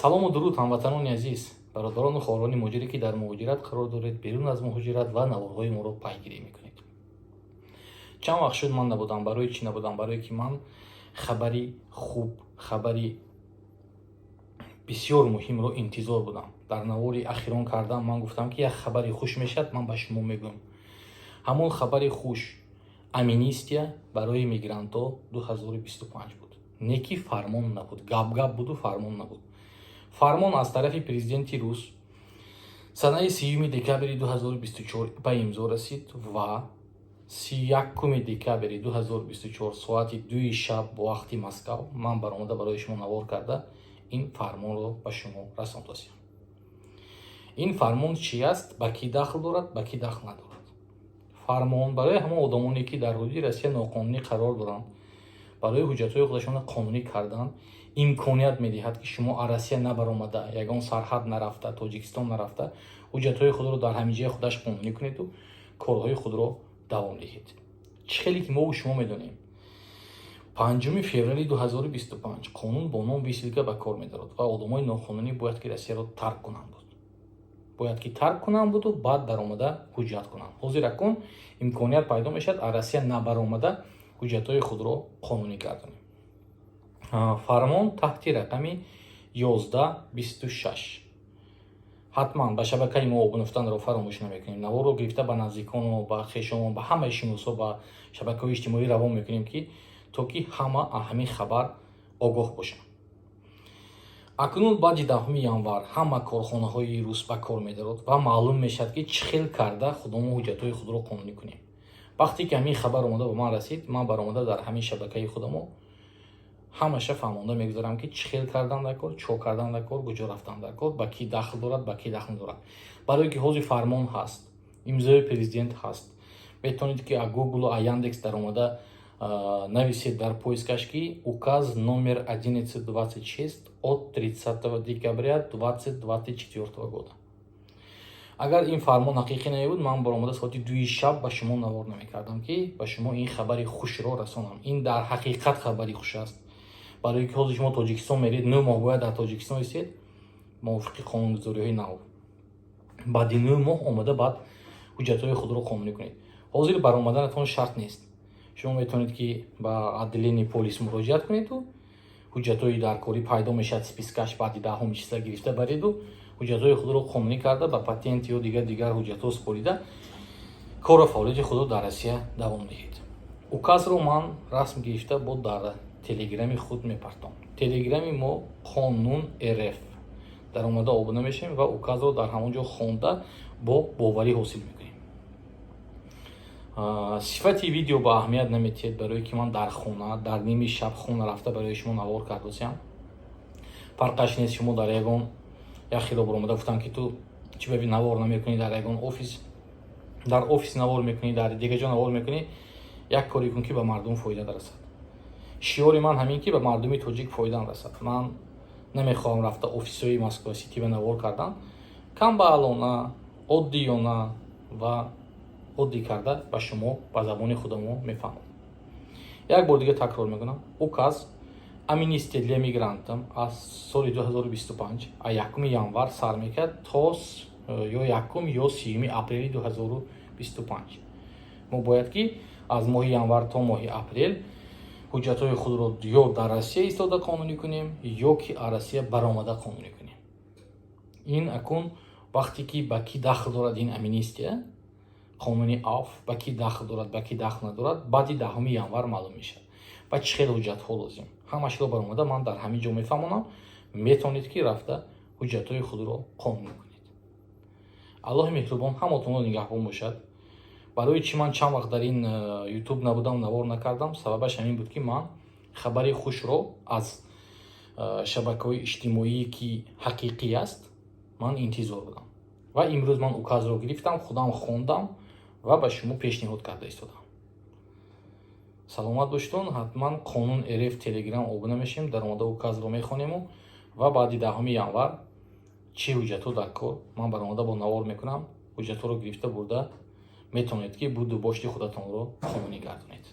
салому дуруд ҳамватанони азиз, бародарону хоҳорони муҳоҷире ки дар муҳоҷират қарор доред, берун аз муҳоҷират ва наворҳои моро пайгирӣ мекунед. чанд вақт шуд ман набудам. Барои чӣ набудам? Барое ки ман хабари хуб, хабари бисёр муҳимро интизор будам. дар навори ахирон кардам ман гуфтам ки як хабари хуш мешад, ман ба шумо мегӯям. ҳамон хабари хуш амнистия барои мигрантҳо 2025 буд. Не ки фармон набуд, гап буду, фармон набуд. фармон аз тарафи президенти рус санаи 3 декабри 2024 ба имзо расид ва 31 декабри 2024 соати 2 шаб бо вақти Москав ман баромада барои шумо навор карда ин фармонро ба шумо расондастем. ин фармон чӣ аст? Ба кӣ дахл дорад, ба кӣ дахл надорад? фармон барои ҳамон одамоне ки дар ҳудуди Россия ноқонунӣ қарор доранд, барои ҳуҷҷатҳои худашона қонунӣ кардан имконият медиҳад ки шумо аз Россия набаромада, ягон сарҳад нарафта, Тоҷикистон нарафта, ҳуҷҷатҳои худро дар ҳамин ҷои худаш қонунӣ кунеду корҳои худро давом диҳед. чӣ хеле ки мову шумо медонем. 5 феврали 2025 қонун бо ном висилка ба кор медорад ва одамои ноқонунӣ бояд ки Россияро тарк кунанд буд. бояд ки тарк кунанд буду баъд даромада ҳуҷҷат кунанд. ҳозир акун имконият пайдо мешавад аз Россия набаромада ҳуҷҷатҳои худро қонунӣ гардонем. фармон таҳти рақами 1126. ҳатман ба шабакаи мо обунуфтанро фаромӯш намекунем. наворро гирифта ба наздикону ба хешонон ба ҳамаи шиносо ба шабакаҳои иҷтимоӣ равон мекунем ки то ки ҳама аз ҳамин хабар огоҳ бошанд. акнун баъди 10 январ ҳама корхонаҳои рус ба кор медорад ва маълум мешавад ки чӣ хел карда худамон ҳуҷҷатҳои худро қонунӣ кунем. вақте ки ҳамин хабар омада ба ман расид, ман баромада дар ҳамин шабакаи худамо ҳамаша фаҳмонда мегузарам ки чӣ хел кардан дар кор, чо кардан дар кор, куҷо рафтан дар кор, ба кӣ дахл дорад, ба кӣ дахл надорад. барое ки ҳозир фармон ҳаст, имзои президент ҳаст. метавонед ки аз Google аз Яндекс даромада нависед дар поискаш ки указ номер 1126 от 30 декабря 2024 года. агар ин фармон ҳақиқӣ намебуд, ман баромада соати 2 шаб ба шумо навор намекардам ки ба шумо ин хабари хушро расонам. ин дар ҳақиқат хабари хуш аст. барое ки ҳозир шумо Тоҷикистон меред, 9 моҳ бояд дар Тоҷикистон истед мувофиқи қонунгузориҳои нав. баъди 9 моҳ омада баъд ҳуҷҷатҳои худро қонунӣ кунед. ҳозир баромаданатон шарт нест. шумо метавонед ки ба отделени полис муроҷиат кунеду ҳуҷҷатҳои даркорӣ пайдо мешавад, спискаш баъди 10 числа гирифта бареду ҳуҷҷатҳои худро қонунӣ карда ба патент ё дигар ҳуҷҷатҳо супорида кору фаъолияти худро дар Россия давом диҳед. указро ман расм гирифта бо дар телеграми худ мепартом. телеграми мо қонун РФ даромада обуна мешавем ва указро дар ҳамон ҷо хонда бо боварӣ ҳосил мекунем. сифати видео ба аҳамият наметиҳад, барое ки ман дар хона дар ними шаб хона рафта барои шумо навор кардосям. фарқаш нест шумо дар ягон як хироб омада гуфтам ки ту чӣ бави навор намекунӣ, дар ягон офис, дар офис навор мекунӣ, дар дигар ҷо навор мекунӣ, як коре кун ки ба мардум фоида расад. шиёри ман ҳамин ки ба мардуми тоҷик фоида расад. ман намехоҳам рафта офисҳои Москва сити ба навор кардан, камбағалона, оддиёна ва оддӣ карда ба шумо ба забони худамо мефаҳмонам. як бор дига такрор мекунам. указ амнистия для мигрантам аз соли 2025 аз 1 январ сар мекард то ё 1 ё 3 апрели 2025. мо бояд ки аз моҳи январ то моҳи апрел ҳуҷҷатҳои худро ё дар Россия истода қонунӣ кунем ё ки аз Россия баромада қонунӣ кунем. ин акун вақте ки ба кӣ дахл дорад ин амнистия, қонуни аф ба кӣ дахл дорад, ба кӣ дахл надорад, баъди 10 январ маълум мешавад. ва чӣ хел ҳуҷҷатҳо лозим. ҳамашро баромада ман дар ҳамин ҷо мефаҳмонам. метавонед ки рафта ҳуҷҷатҳои худро қонунӣ кунед. аллоҳи меҳрубон ҳамотонро нигаҳбон бошад. барои чӣ ман чанд вақт дар ин ютуб набудам, навор накардам, сабабаш ҳамин буд ки ман хабари хушро аз шабакаҳои иҷтимоӣ ки ҳақиқӣ аст ман интизор будам. ва имрӯз ман указро гирифтам, худам хондам ва ба шумо пешниҳод карда истодам. саломат боштон. ҳатман қонун РФ телеграм обуна мешавем, даромада указро мехонему ва баъди 10 январ чӣ ҳуҷҷатҳо дар кор ман баромада бо навор мекунам. ҳуҷҷатҳоро гирифта бурда метавонед ки буду бошти худатонро қонунӣ гардонед.